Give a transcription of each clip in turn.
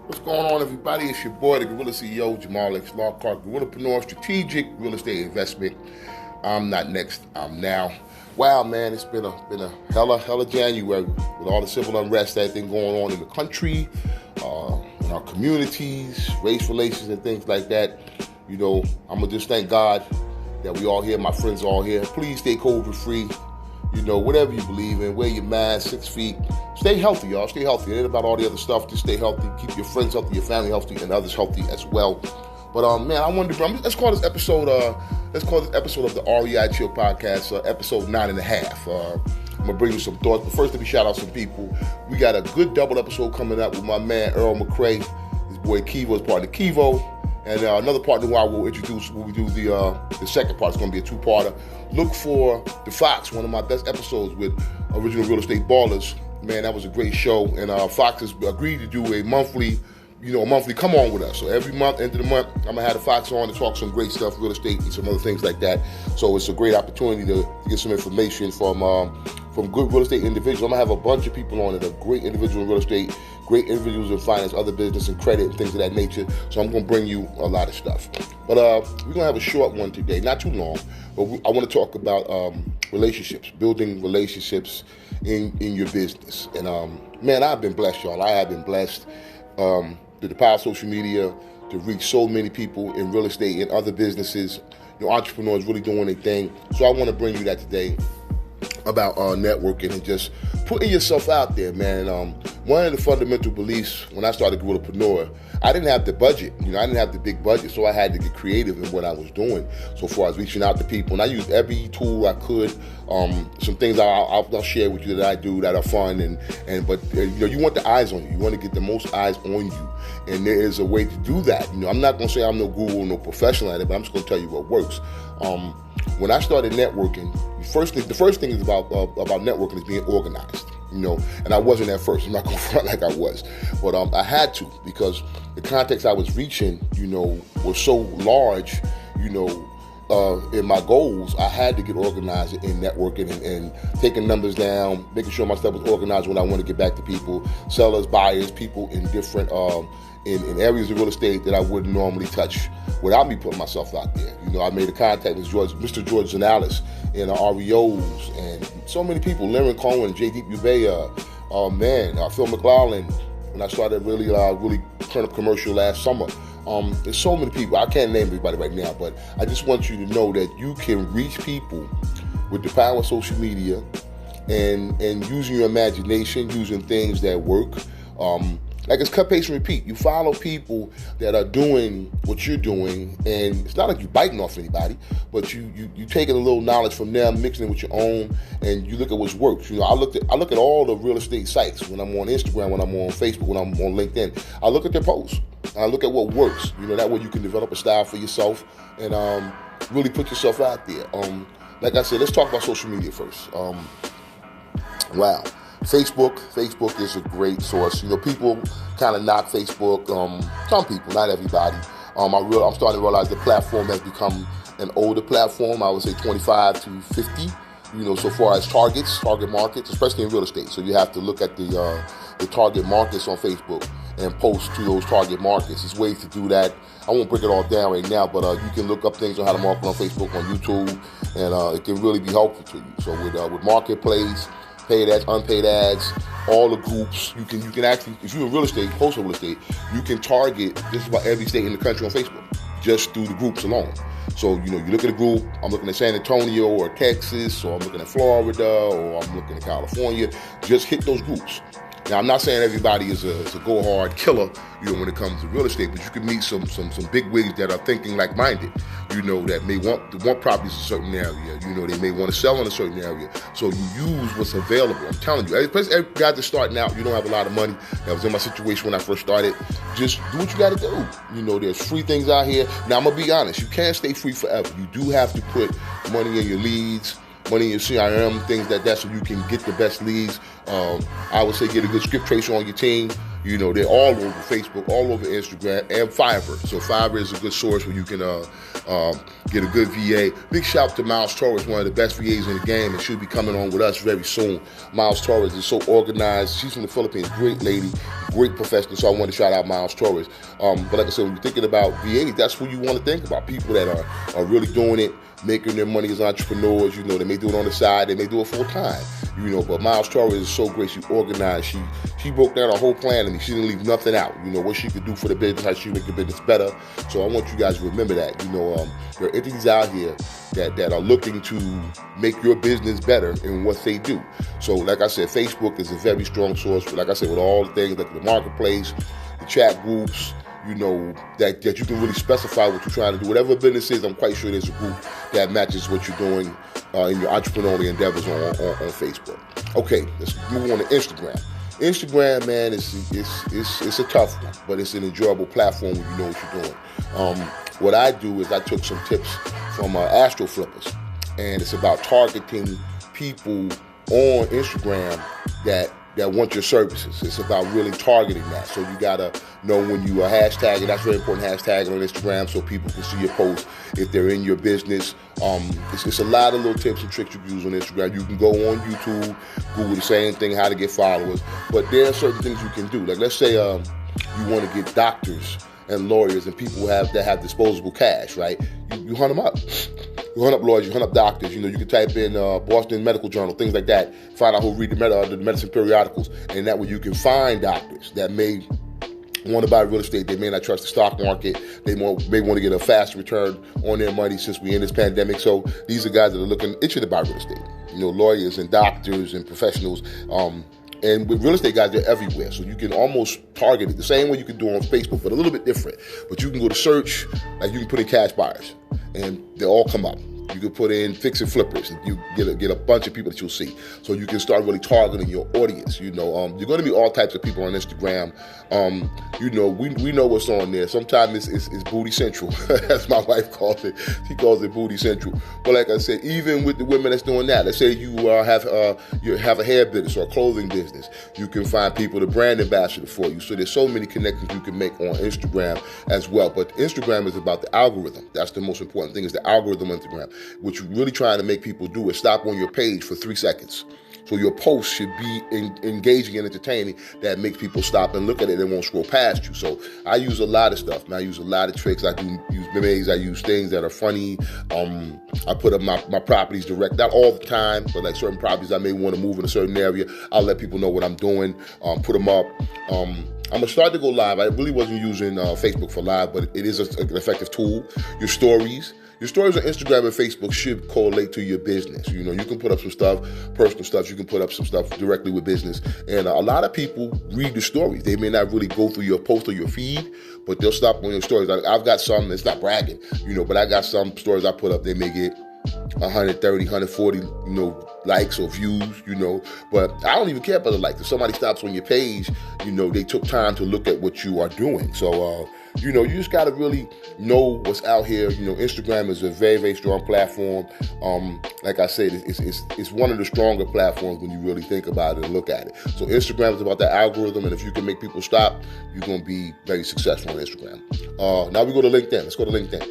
What's going on, everybody? It's your boy, the Guerrilla CEO, Jamal Lockhart, Guerillapreneur, strategic real estate investment. I'm not next, I'm now. Wow, man, it's been a hella January with all the civil unrest, everything going on in the country, in our communities, race relations and things like that. You know, I'm gonna just thank God that we all here, my friends all here. Please stay COVID free. You know, whatever you believe in, wear your mask, 6 feet. Stay healthy, y'all. Stay healthy. It ain't about all the other stuff. Just stay healthy. Keep your friends healthy, your family healthy, and others healthy as well. But man, I wanted to. Let's call this episode. Let's call this episode of the REI Chill Podcast, episode 9.5. I'm gonna bring you some thoughts. But first, let me shout out some people. We got a good double episode coming up with my man Earl McCray, his boy Kivo, his partner Kivo. And another partner who I will introduce when we do the second part. It's going to be a two-parter. Look for The Fox, one of my best episodes with Original Real Estate Ballers. Man, that was a great show. And Fox has agreed to do a monthly come on with us. So every month, end of the month, I'm going to have The Fox on to talk some great stuff, real estate and some other things like that. So it's a great opportunity to get some information from good real estate individuals. I'm going to have a bunch of people on that are great individuals in real estate, great individuals in finance, other business and credit and things of that nature. So I'm going to bring you a lot of stuff. But we're going to have a short one today, not too long. But I want to talk about relationships, building relationships in your business. And man, I've been blessed, y'all. I have been blessed through the power of social media to reach so many people in real estate and other businesses. You know, entrepreneurs really doing their thing. So I want to bring you that today about networking and just putting yourself out there, man. One of the fundamental beliefs when I started Guerillapreneur, I didn't have the budget. You know, I didn't have the big budget, so I had to get creative in what I was doing. So far as reaching out to people, and I used every tool I could. Some things I'll share with you that I do that are fun, but you know, you want the eyes on you. You want to get the most eyes on you, and there is a way to do that. You know, I'm not going to say I'm no guru or no professional at it, but I'm just going to tell you what works. When I started networking, the first thing is about networking is being organized. You know, and I wasn't at first. I'm not going to front like I was, but I had to, because the context I was reaching, you know, was so large. You know, in my goals, I had to get organized in networking and taking numbers down, making sure my stuff was organized when I want to get back to people, sellers, buyers, people in different in areas of real estate that I wouldn't normally touch without me putting myself out there. You know, I made a contact with Mr. George Zanales and REOs and so many people, Laren Cohen, J.D. Ubea, Phil McLaughlin, when I started really turn up commercial last summer. There's so many people. I can't name everybody right now, but I just want you to know that you can reach people with the power of social media and using your imagination, using things that work. Like it's cut, paste, and repeat. You follow people that are doing what you're doing, and it's not like you're biting off anybody, but you taking a little knowledge from them, mixing it with your own, and you look at what works. You know, I look at all the real estate sites when I'm on Instagram, when I'm on Facebook, when I'm on LinkedIn. I look at their posts. I look at what works. You know, that way you can develop a style for yourself and really put yourself out there. Like I said, let's talk about social media first. Wow. Facebook is a great source. You know, people kind of knock Facebook. Some people, not everybody. I'm starting to realize the platform has become an older platform. I would say 25 to 50. You know, so far as target markets, especially in real estate. So you have to look at the target markets on Facebook and post to those target markets. There's ways to do that. I won't break it all down right now, but you can look up things on how to market on Facebook, on YouTube, and it can really be helpful to you. So with Marketplace, paid ads, unpaid ads, all the groups, you can actually, if you're in real estate, wholesale real estate, you can target just about every state in the country on Facebook, just through the groups alone. So, you know, you look at a group, I'm looking at San Antonio or Texas, or I'm looking at Florida, or I'm looking at California, just hit those groups. Now, I'm not saying everybody is a go-hard killer, you know, when it comes to real estate, but you can meet some big wigs that are thinking like-minded, you know, that may want properties in a certain area, you know, they may want to sell in a certain area. So you use what's available. I'm telling you, every guy that's starting out, you don't have a lot of money. That was in my situation when I first started. Just do what you got to do. You know, there's free things out here. Now, I'm going to be honest, you can't stay free forever. You do have to put money in your leads, money in your CRM, things like that, so you can get the best leads. I would say get a good script tracer on your team. You know, they're all over Facebook, all over Instagram, and Fiverr. So Fiverr is a good source where you can get a good VA. Big shout out to Miles Torres, one of the best VAs in the game, and she'll be coming on with us very soon. Miles Torres is so organized. She's from the Philippines, great lady, great professional, so I want to shout out Miles Torres. But like I said, when you're thinking about VAs, that's who you want to think about, people that are really doing it, making their money as entrepreneurs. You know, they may do it on the side, they may do it full time. You know, but Miles Torres is so great. She organized. She broke down a whole plan to me. She didn't leave nothing out. You know, what she could do for the business, how she make the business better. So I want you guys to remember that. You know, there are entities out here that are looking to make your business better in what they do. So like I said, Facebook is a very strong source. Like I said, with all the things like the marketplace, the chat groups, you know, that you can really specify what you're trying to do. Whatever business is, I'm quite sure there's a group that matches what you're doing in your entrepreneurial endeavors on Facebook. Okay, let's move on to Instagram. Instagram, man, it's a tough one, but it's an enjoyable platform when you know what you're doing. What I do is I took some tips from Astro Flippers, and it's about targeting people on Instagram that want your services. It's about really targeting that. So you gotta know when you are hashtagging. That's very important, hashtagging on Instagram so people can see your posts if they're in your business. It's a lot of little tips and tricks you can use on Instagram. You can go on YouTube, Google the same thing, how to get followers. But there are certain things you can do. Like let's say you want to get doctors and lawyers and people that have disposable cash, right? You hunt them up. You hunt up lawyers, you hunt up doctors. You know, you can type in Boston Medical Journal, things like that. Find out who read the medicine periodicals, and that way you can find doctors that may want to buy real estate. They may not trust the stock market. They may want to get a fast return on their money since we're in this pandemic. So these are guys that are itching to buy real estate. You know, lawyers and doctors and professionals. And with real estate guys, they're everywhere. So you can almost target it the same way you can do on Facebook, but a little bit different. But you can go to search, like you can put in cash buyers, and they all come up. You can put in fix and flippers, and you get a bunch of people that you'll see. So you can start really targeting your audience. You know, you're going to meet all types of people on Instagram. You know, we know what's on there. Sometimes it's booty central, as my wife calls it. She calls it booty central. But like I said, even with the women that's doing that, let's say you have a hair business or a clothing business, you can find people, the brand ambassador for you. So there's so many connections you can make on Instagram as well. But Instagram is about the algorithm. That's the most important thing, is the algorithm on Instagram. What you're really trying to make people do is stop on your page for 3 seconds. So your post should be engaging and entertaining that makes people stop and look at it and won't scroll past you. So I use a lot of stuff, man. I use a lot of tricks. I do use memes. I use things that are funny. I put up my properties direct, not all the time, but like certain properties I may want to move in a certain area. I'll let people know what I'm doing, put them up. I'm going to start to go live. I really wasn't using Facebook for live, but it is an effective tool. Your stories on Instagram and Facebook should correlate to your business. You know, you can put up some stuff, personal stuff. You can put up some stuff directly with business. And a lot of people read the stories. They may not really go through your post or your feed, but they'll stop on your stories. I've got some, it's not bragging, you know, but I got some stories I put up, they may get 130, 140, you know, likes or views, you know, but I don't even care about the likes. If somebody stops on your page, you know, they took time to look at what you are doing. So, you know, you just got to really know what's out here. You know, Instagram is a very, very strong platform. Like I said, it's one of the stronger platforms when you really think about it and look at it. So Instagram is about the algorithm, and if you can make people stop, you're going to be very successful on Instagram. Now we go to LinkedIn. Let's go to LinkedIn.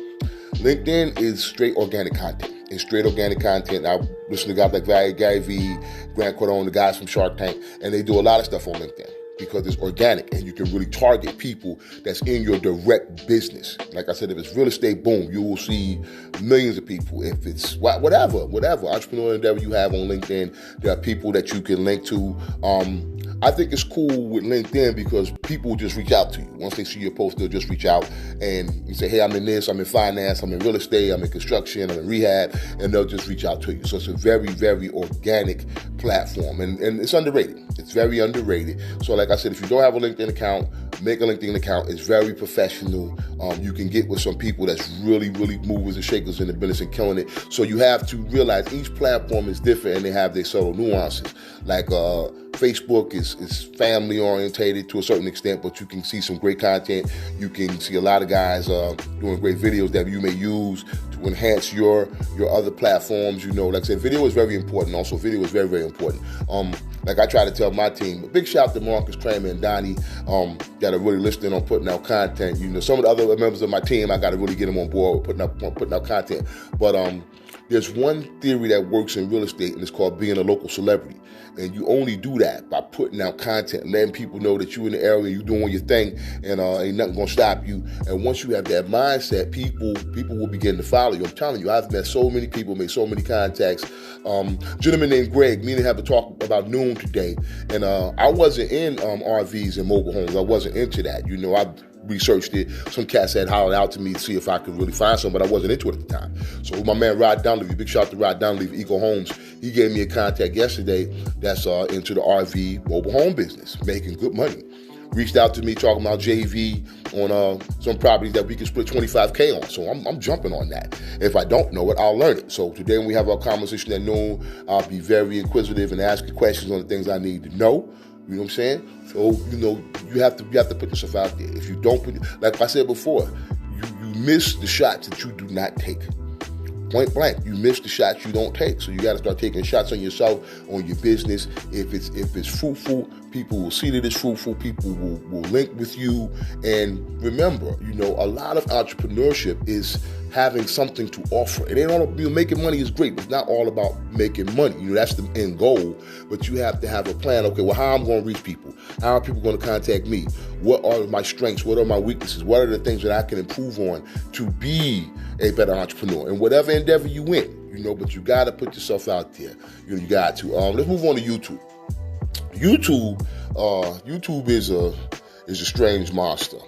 LinkedIn is straight organic content. It's straight organic content. I listen to guys like Gary Vee, Grant Cardone, the guys from Shark Tank, and they do a lot of stuff on LinkedIn because it's organic and you can really target people that's in your direct business. Like I said, if it's real estate, boom, you will see millions of people. If it's whatever entrepreneurial endeavor you have on LinkedIn, there are people that you can link to. I think it's cool with LinkedIn because people will just reach out to you. Once they see your post, they'll just reach out and you say, hey, I'm in this, I'm in finance, I'm in real estate, I'm in construction, I'm in rehab, and they'll just reach out to you. So it's a very, very organic platform, and it's underrated. It's very underrated. So like I said, if you don't have a LinkedIn account, make a LinkedIn account. It's very professional. You can get with some people that's really, really movers and shakers in the business and killing it. So you have to realize each platform is different and they have their subtle nuances. Like Facebook is family orientated to a certain extent, but you can see some great content. You can see a lot of guys doing great videos that you may use to enhance your other platforms. You know, like I said, video is very important. Also, video is very, very important. like I try to tell my team, big shout out to Marcus Kramer and Donnie that are really listening on putting out content. Some of the other members of my team, I got to really get them on board with putting out content. But there's one theory that works in real estate, and it's called being a local celebrity. And you only do that by putting out content, letting people know that you're in the area, you're doing your thing, and ain't nothing gonna stop you. And once you have that mindset, people will begin to follow you. I'm telling you, I've met so many people, made so many contacts. Gentleman named Greg, me and him have a talk about noon today, and I wasn't in RVs and mobile homes. I wasn't into that. I researched it. Some cats had hollered out to me to see if I could really find some, but I wasn't into it at the time. So my man Rod Dunleavy, big shout out to Rod Dunleavy, Eco Homes, he gave me a contact yesterday that's into the RV mobile home business, making good money. Reached out to me talking about JV on some properties that we can split $25K on. So I'm jumping on that. If I don't know it, I'll learn it. So today when we have our conversation at noon, I'll be very inquisitive and ask you questions on the things I need to know. You know what I'm saying? So, you have to put yourself out there. If you don't put, like I said before, you miss the shots that you do not take. Point blank, you miss the shots you don't take. So you got to start taking shots on yourself, on your business. If it's fruitful, people will see that it's fruitful. People will link with you. And remember, a lot of entrepreneurship is having something to offer. It ain't all making money is great, but it's not all about making money. That's the end goal. But you have to have a plan. Okay, well, how I'm going to reach people? How are people going to contact me? What are my strengths? What are my weaknesses? What are the things that I can improve on to be a better entrepreneur in whatever endeavor you in? But you got to put yourself out there. You got to. Let's move on to YouTube. YouTube is a strange monster.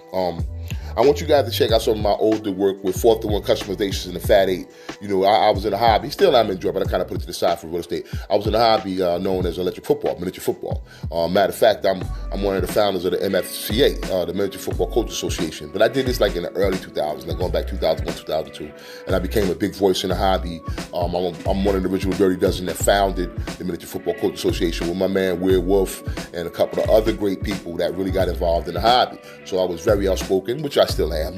I want you guys to check out some of my older work with 4th-1 customizations and the Fat 8. I was in a hobby, still I'm enjoying, but I kind of put it to the side for real estate. I was in a hobby known as electric football, miniature football. Matter of fact, I'm one of the founders of the MFCA, the Miniature Football Coach Association. But I did this like in the early 2000s, like going back 2001, 2002. And I became a big voice in the hobby. I'm one of the original Dirty Dozen that founded the Miniature Football Coach Association with my man Weir Wolf and a couple of other great people that really got involved in the hobby. So I was very outspoken, which I still am.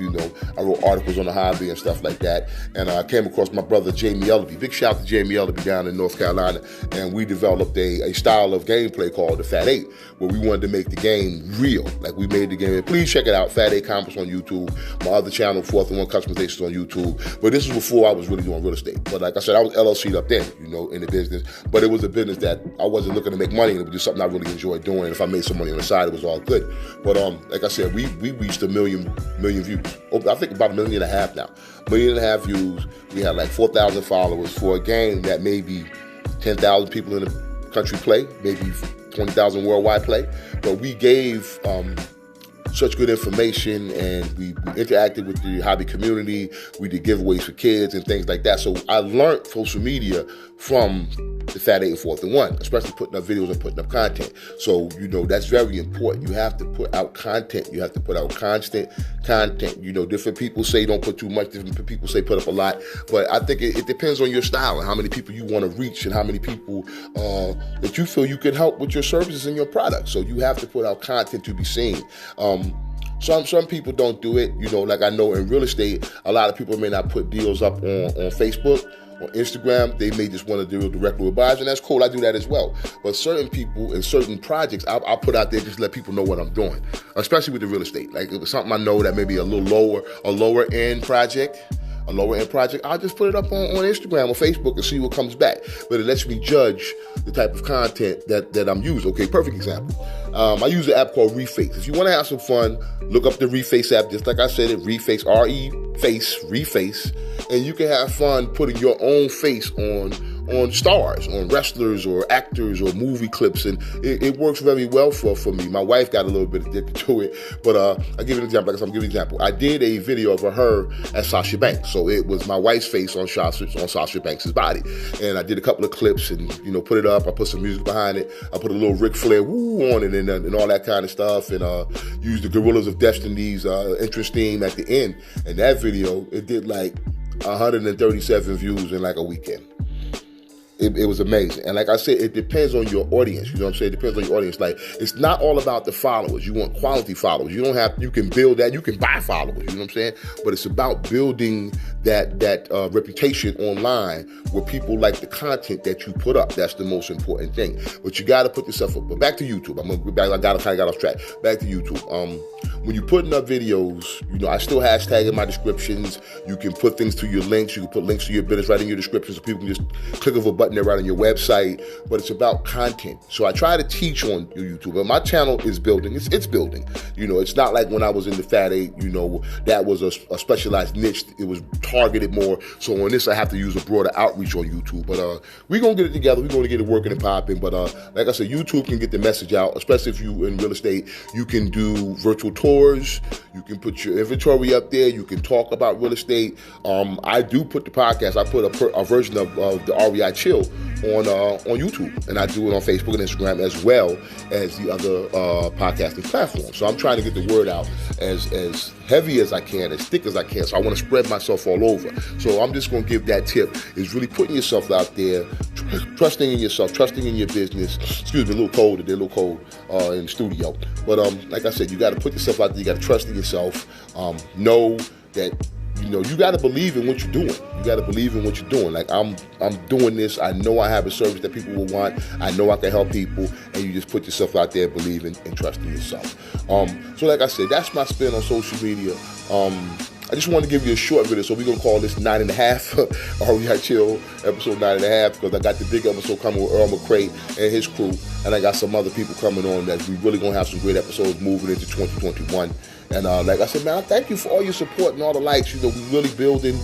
I wrote articles on the hobby and stuff like that. And I came across my brother Jamie Ellaby. Big shout out to Jamie Ellaby down in North Carolina. And we developed a style of gameplay called the Fat 8, where we wanted to make the game real. Like we made the game. Please check it out. Fat 8 Compass on YouTube. My other channel, 4th-1 Customizations on YouTube. But this was before I was really doing real estate. But like I said, I was LLC'd up then, in the business. But it was a business that I wasn't looking to make money. It was just something I really enjoyed doing. And if I made some money on the side, it was all good. But like I said, we reached a million views. I think about 1.5 million now. 1.5 million views. We had like 4,000 followers for a game that maybe 10,000 people in the country play, maybe 20,000 worldwide play. But we gave such good information, and we interacted with the hobby community. We did giveaways for kids and things like that. So I learned social media from the Fat 8 and 4th-1, especially putting up videos and putting up content. So, that's very important. You have to put out content. You have to put out constant content. Different people say don't put too much. Different people say put up a lot. But I think it depends on your style and how many people you want to reach and how many people that you feel you can help with your services and your products. So you have to put out content to be seen. Some people don't do it. Like I know in real estate, a lot of people may not put deals up on Facebook. On Instagram, they may just want to deal directly with buyers, and that's cool. I do that as well. But certain people in certain projects, I'll put out there just to let people know what I'm doing, especially with the real estate. Like if it's something I know that may be a lower end project, I'll just put it up on Instagram or Facebook and see what comes back. But it lets me judge the type of content that I'm using. Okay, perfect example. I use an app called Reface. If you want to have some fun, look up the Reface app. Just like I said, it Reface, Reface. And you can have fun putting your own face on stars, on wrestlers or actors or movie clips, and it works very well for me. My wife got a little bit addicted to it, but I'll give you an example. Like I'm giving you an example. I did a video of her at Sasha Banks, so it was my wife's face on Sasha Banks' body, and I did a couple of clips and put it up. I put some music behind it. I put a little Ric Flair woo on it and all that kind of stuff, and used the Gorillas of Destiny's entrance theme at the end. And that video, it did like 137 views in like a weekend. it was amazing. And like I said, it depends on your audience. You know what I'm saying? It depends on your audience. Like, it's not all about the followers. You want quality followers. You can build that. You can buy followers. You know what I'm saying? But it's about building that reputation online where people like the content that you put up. That's the most important thing. But you got to put yourself up. But back to YouTube. I kind of got off track. Back to YouTube. When you're putting up videos, I still hashtag in my descriptions. You can put things to your links. You can put links to your business right in your description so people can just click of a button there right on your website. But it's about content. So I try to teach on YouTube. But my channel is building. It's building. It's not like when I was in the Fat 8, that was a specialized niche. It was targeted more. So on this, I have to use a broader outreach on YouTube. But we're going to get it together. We're going to get it working and popping. But like I said, YouTube can get the message out, especially if you in real estate. You can do virtual tours. You can put your inventory up there. You can talk about real estate. I do put the podcast. I put a version of the REI Chill on YouTube, and I do it on Facebook and Instagram as well as the other podcasting platforms. So I'm trying to get the word out as heavy as I can, as thick as I can. So I want to spread myself all over. So I'm just going to give that tip, is really putting yourself out there, trusting in yourself, trusting in your business. Excuse me, a little cold in the studio. But like I said, you got to put yourself out there. You got to trust in yourself. Know that you got to believe in what you're doing. You got to believe in what you're doing. Like, I'm doing this. I know I have a service that people will want. I know I can help people. And you just put yourself out there, believing and trusting yourself. So like I said, that's my spin on social media. I just want to give you a short video, so we're going to call this 9.5, REI Chill, episode 9.5, because I got the big episode coming with Earl McCray and his crew, and I got some other people coming on that we really going to have some great episodes moving into 2021. And like I said, man, thank you for all your support and all the likes. We really building.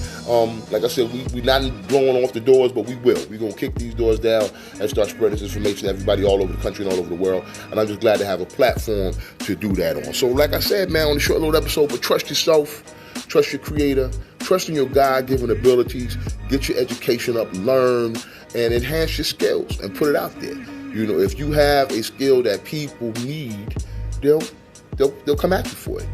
Like I said, we not blowing off the doors, but we will. We're going to kick these doors down and start spreading this information to everybody all over the country and all over the world. And I'm just glad to have a platform to do that on. So like I said, man, on a short little episode, but trust yourself, trust your creator, trust in your God-given abilities, get your education up, learn, and enhance your skills and put it out there. If you have a skill that people need, they'll come at you for it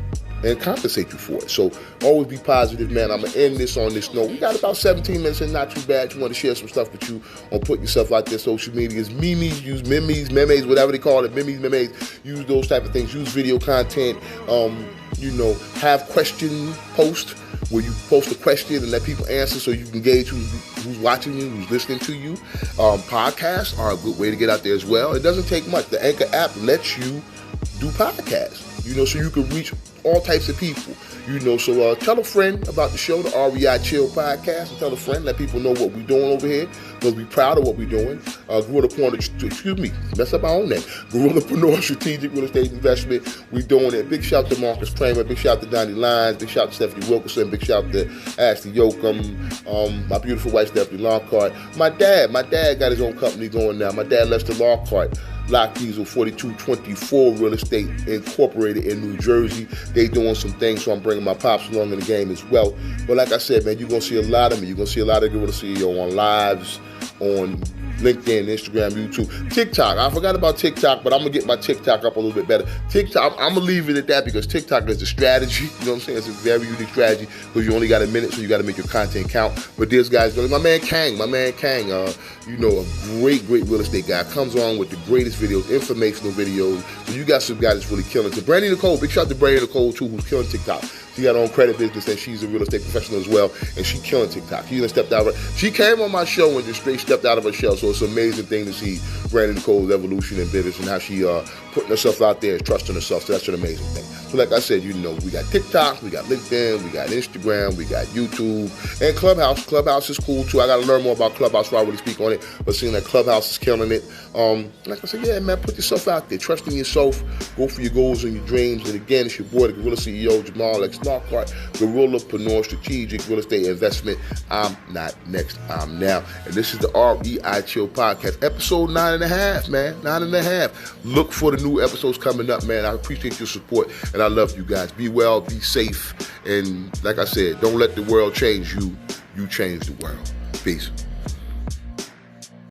and compensate you for it. So always be positive, man. I'm going to end this on this note. We got about 17 minutes in, not too bad. You want to share some stuff with you on putting yourself out there, social medias, memes, use memes, whatever they call it, memes, use those type of things, use video content, have question post where you post a question and let people answer so you can gauge who's watching you, who's listening to you. Podcasts are a good way to get out there as well. It doesn't take much. The Anchor app lets you do podcasts, so you can reach all types of people, so tell a friend about the show, the REI Chill podcast, and tell a friend, let people know what we're doing over here, because we're proud of what we're doing. Guerillapreneur Strategic Real Estate Investment, we're doing it. Big shout to Marcus Kramer, big shout to Donnie Lines, big shout to Stephanie Wilkerson, big shout to ASHLEE YOCUM, my beautiful wife Stephanie Lockhart. My dad got his own company going now. My dad, Lester Lockhart, Lock Diesel 4224 Real Estate Incorporated in New Jersey. They doing some things, so I'm bringing my pops along in the game as well. But like I said, man, you're going to see a lot of me. You're going to see a lot of Guerrilla CEO on lives, on LinkedIn, Instagram, YouTube, TikTok. I forgot about TikTok, but I'm going to get my TikTok up a little bit better. TikTok, I'm going to leave it at that because TikTok is a strategy. You know what I'm saying? It's a very unique strategy because you only got a minute, so you got to make your content count. But this guy's going to, my man Kang, a great real estate guy, comes on with the greatest videos, informational videos. So you got some guys that's really killing it. So Brandy Nicole, big shout out to Brandy Nicole too, who's killing TikTok. She got her own credit business and she's a real estate professional as well, and she killing TikTok. She came on my show and just straight stepped out of her shell. So it's an amazing thing to see Brandy Nicole's evolution in business and how she putting herself out there and trusting herself. So that's an amazing thing. So like I said, we got TikTok, we got LinkedIn, we got Instagram, we got YouTube, and Clubhouse. Clubhouse is cool too. I got to learn more about Clubhouse before I really speak on it, but seeing that Clubhouse is killing it. Like I said, yeah, man, put yourself out there, trust in yourself, go for your goals and your dreams. And again, it's your boy, the Guerrilla CEO, Jamal Lockhart, Guerillapreneur Strategic Real Estate Investment. I'm not next, I'm now. And this is the REI Chill Podcast, episode 9.5, man, 9.5. Look for the new episodes coming up, man. I appreciate your support, and I love you guys. Be well, be safe, and like I said, don't let the world change you. You change the world. Peace.